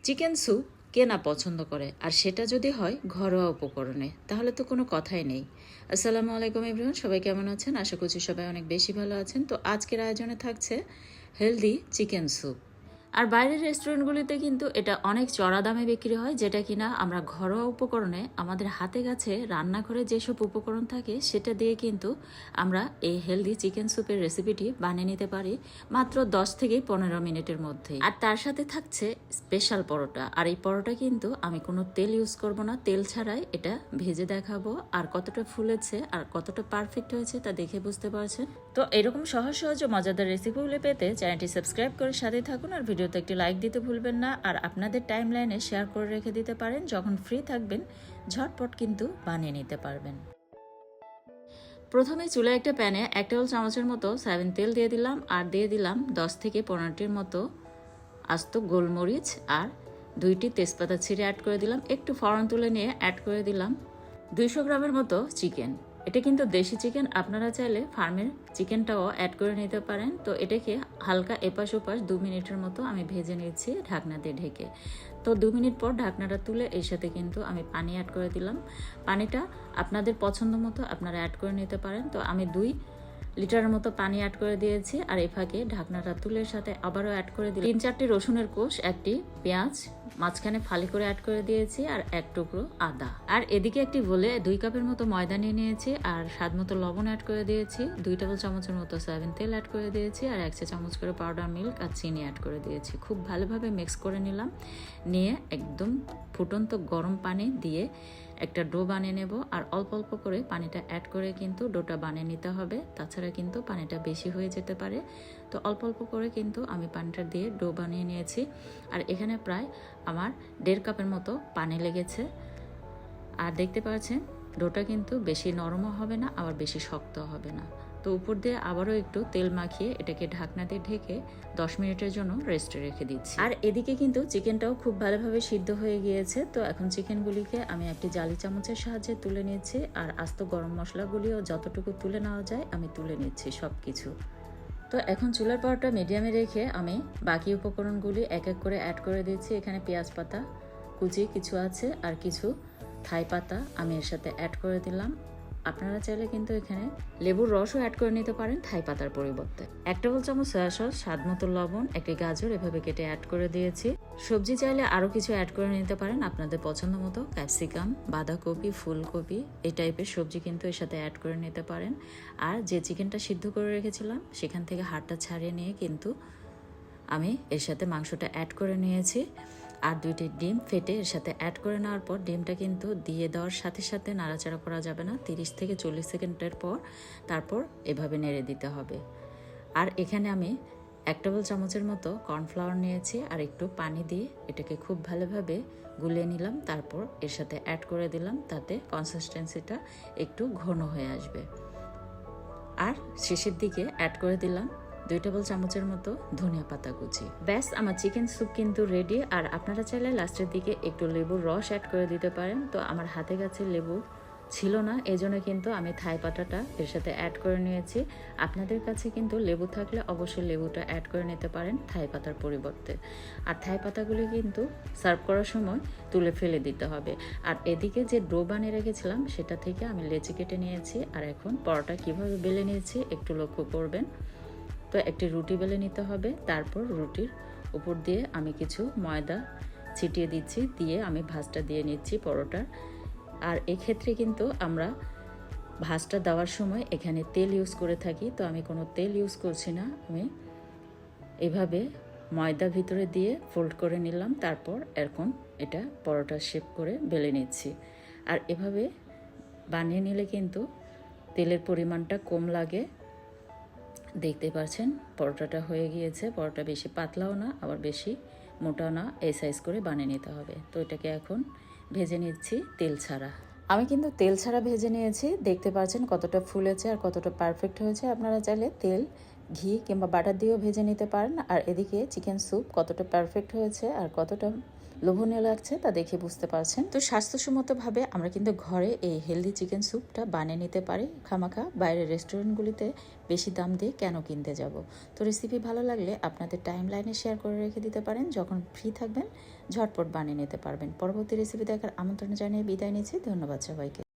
Chicken soup কে না পছন্দ করে, আর সেটা যদি হয় ঘরোয়া উপকরণে, তাহলে তো কোনো কথাই নেই। আসসালামু আলাইকুম এভরিওয়ান, সবাই কেমন আছেন? আশা করছি সবাই অনেক বেশি ভালো আছেন। তো আজকের আয়োজনে থাকছে হেলদি চিকেন স্যুপ। আর বাইরের রেস্টুরেন্টগুলিতে কিন্তু এটা অনেক চড়া দামে বিক্রি হয়, যেটা কিনা আমরা ঘরোয়া উপকরণে আমাদের হাতে কাছে রান্নাঘরে যেসব উপকরণ থাকে সেটা দিয়ে কিন্তু আমরা এই হেলদি চিকেন স্যুপের রেসিপিটি বানিয়ে নিতে পারি মাত্র 10 থেকে 15 মিনিটের মধ্যে। আর তার সাথে থাকছে স্পেশাল পরোটা। আর এই পরোটা কিন্তু আমি কোনো তেল ইউজ করব না, তেল ছাড়াই এটা ভেজে দেখাবো। আর কতটা ফুলেছে আর কতটা পারফেক্ট হয়েছে তা দেখে বুঝতে পারছেন। তো এরকম সহজ সহজ ও মজাদার রেসিপিগুলো পেতে চ্যানেলটি সাবস্ক্রাইব করে সাথে থাকুন, আর ভিডিওতে একটি লাইক দিতে ভুলবেন না। আর আপনাদের টাইম লাইনে শেয়ার করে রেখে দিতে পারেন, যখন ফ্রি থাকবেন ঝটপট কিন্তু বানিয়ে নিতে পারবেন। প্রথমে চুলায় একটা প্যানে 1 টেবিল চামচের মতো সয়াবিন তেল দিয়ে দিলাম, আর দিয়ে দিলাম 10 থেকে 15টির মতো আস্ত গোলমরিচ, আর 2টি তেজপাতা ছিঁড়ে অ্যাড করে দিলাম। একটু ফোড়ন তুলে নিয়ে অ্যাড করে দিলাম 200 গ্রামের মতো চিকেন। এটা কিন্তু দেশি চিকেন, আপনারা চাইলে ফার্মের চিকেনটাও অ্যাড করে নিতে পারেন। তো এটাকে হালকা এপাশ ওপাশ 2 মিনিটের মতো আমি ভেজে নিচ্ছি ঢাকনা দিয়ে ঢেকে। তো 2 মিনিট পর ঢাকনাটা তুলে এর সাথে কিন্তু আমি পানি অ্যাড করে দিলাম। পানিটা আপনাদের পছন্দ মতো আপনারা অ্যাড করে নিতে পারেন। তো আমি 2 লিটারের মতো পানি অ্যাড করে দিয়েছি। আর এই ফাঁকে ঢাকনাটা তুলের সাথে আবারও অ্যাড করে দিলাম 3-4টি রসুনের কোষ, 1টি পেঁয়াজ মাঝখানে ফালি করে অ্যাড করে দিয়েছি, আর 1 টুকরো আদা। আর এদিকে একটি বলে 2 কাপের মতো ময়দা নিয়ে নিয়েছি, আর স্বাদ মতো লবণ অ্যাড করে দিয়েছি, 2 টেবিল চামচের মতো সয়াবিন তেল অ্যাড করে দিয়েছি, আর 1 চা চামচ করে পাউডার মিল্ক আর চিনি অ্যাড করে দিয়েছি। খুব ভালোভাবে মিক্স করে নিলাম। নিয়ে একদম ফুটন্ত গরম পানি দিয়ে একটা ডো বানিয়ে নেব। আর অল্প অল্প করে পানিটা অ্যাড করে কিন্তু ডোটা বানিয়ে নিতে হবে, তাছাড়া কিন্তু পানিটা বেশি হয়ে যেতে পারে। তো অল্প অল্প করে কিন্তু আমি পানিটা দিয়ে ডো বানিয়ে নিয়েছি। আর এখানে প্রায় আমার 1.5 কাপের মতো পানি লেগেছে। আর দেখতে পাচ্ছেন ডোটা কিন্তু বেশি নরমও হবে না, আবার বেশি শক্ত হবে না। তো উপর দিয়ে আবারও একটু তেল মাখিয়ে এটাকে ঢাকনা দিয়ে ঢেকে 10 মিনিটের জন্য রেস্টে রেখে দিচ্ছি। আর এদিকে কিন্তু চিকেনটাও খুব ভালোভাবে সিদ্ধ হয়ে গিয়েছে। তো এখন চিকেনগুলিকে আমি একটি জালি চামচের সাহায্যে তুলে নিচ্ছি, আর আস্ত গরম মশলাগুলিও যতটুকু তুলে নেওয়া যায় আমি তুলে নিচ্ছি সব কিছু। তো এখন চুলার পাওয়ারটা মিডিয়ামে রেখে আমি বাকি উপকরণগুলি এক এক করে অ্যাড করে দিচ্ছি। এখানে পেঁয়াজ পাতা কুচি কিছু আছে, আর কিছু থাই পাতা আমি এর সাথে অ্যাড করে দিলাম। আপনারা চাইলে কিন্তু এখানে লেবুর রসও অ্যাড করে নিতে পারেন থাই পাতার পরিবর্তে। 1 টেবিল চামচ সয়া সস, স্বাদ মতো লবণ, একটি গাজর এভাবে কেটে অ্যাড করে দিয়েছি। সবজি চাইলে আরও কিছু অ্যাড করে নিতে পারেন আপনাদের পছন্দ মতো, ক্যাপসিকাম, বাঁধাকপি, ফুলকপি এই টাইপের সবজি কিন্তু এর সাথে অ্যাড করে নিতে পারেন। আর যে চিকেনটা সিদ্ধ করে রেখেছিলাম সেখান থেকে হাড়টা ছাড়িয়ে নিয়ে কিন্তু আমি এর সাথে মাংসটা অ্যাড করে নিয়েছি। আর 2টি ডিম ফেটে এর সাথে অ্যাড করে নেওয়ার পর ডিমটা কিন্তু দিয়ে দেওয়ার সাথে সাথে নাড়াচাড়া করা যাবে না, 30 থেকে 40 সেকেন্ডের পর তারপর এভাবে নেড়ে দিতে হবে। আর এখানে আমি 1 টেবিল চামচের মতো কর্নফ্লাওয়ার নিয়েছি, আর একটু পানি দিয়ে এটাকে খুব ভালোভাবে গুলিয়ে নিলাম। তারপর এর সাথে অ্যাড করে দিলাম, তাতে কনসিস্টেন্সিটা একটু ঘন হয়ে আসবে। আর শেষের দিকে অ্যাড করে দিলাম 2 টেবিল চামচের মতো ধনিয়া পাতা কুচি। ব্যাস, আমার চিকেন স্যুপ কিন্তু রেডি। আর আপনারা চাইলে লাস্টের দিকে একটু লেবুর রস অ্যাড করে দিতে পারেন। তো আমার হাতে কাছে লেবু ছিল না, এই জন্য কিন্তু আমি থাই পাতাটা এর সাথে অ্যাড করে নিয়েছি। আপনাদের কাছে কিন্তু লেবু থাকলে অবশ্যই লেবুটা অ্যাড করে নিতে পারেন থাই পাতার পরিবর্তে। আর থাই পাতাগুলি কিন্তু সার্ভ করার সময় তুলে ফেলে দিতে হবে। আর এদিকে যে ডো বানিয়ে রেখেছিলাম সেটা থেকে আমি লেচি কেটে নিয়েছি। আর এখন পরোটা কিভাবে বেলে নিয়েছি একটু লক্ষ্য করবেন। তো একটি রুটি বেলে নিতে হবে, তারপর রুটির উপর দিয়ে আমি কিছু ময়দা ছিটিয়ে দিচ্ছি, দিয়ে আমি ভাঁজটা দিয়ে নিচ্ছি পরোটার। আর এক্ষেত্রে কিন্তু আমরা ভাঁজটা দেওয়ার সময় এখানে তেল ইউজ করে থাকি, তো আমি কোনো তেল ইউজ করছি না। আমি এভাবে ময়দা ভিতরে দিয়ে ফোল্ড করে নিলাম, তারপর এরকম এটা পরোটার শেপ করে বেলে নিচ্ছি। আর এভাবে বানিয়ে নিলে কিন্তু তেলের পরিমাণটা কম লাগে। দেখতে পাচ্ছেন পরোটাটা হয়ে গিয়েছে। পরোটা বেশি পাতলাও না, আবার বেশি মোটাও না, এই সাইজ করে বানিয়ে নিতে হবে। তো এটাকে এখন ভেজে নিচ্ছি তেল ছাড়া। আমি কিন্তু তেল ছাড়া ভেজে নিয়েছি। দেখতে পাচ্ছেন কতটা ফুলেছে আর কতটা পারফেক্ট হয়েছে। আপনারা চাইলে তেল ঘি কিংবা বাটার দিয়েও ভেজে নিতে পারেন। আর এদিকে চিকেন স্যুপ কতটা পারফেক্ট হয়েছে আর কতটা লোভনীয় লাগছে তা দেখে বুঝতে পারছেন। তো স্বাস্থ্যসম্মতভাবে আমরা কিন্তু ঘরে এই হেলদি চিকেন স্যুপটা বানিয়ে নিতে পারি। খামাখা বাইরের রেস্টুরেন্টগুলিতে বেশি দাম দিয়ে কেন কিনতে যাব। তো রেসিপি ভালো লাগলে আপনাদের টাইম লাইনে শেয়ার করে রেখে দিতে পারেন। যখন ফ্রি থাকবেন ঝটপট বানিয়ে নিতে পারবেন। পরবর্তী রেসিপি দেখার আমন্ত্রণ জানিয়ে বিদায় নিচ্ছি। ধন্যবাদ সবাইকে।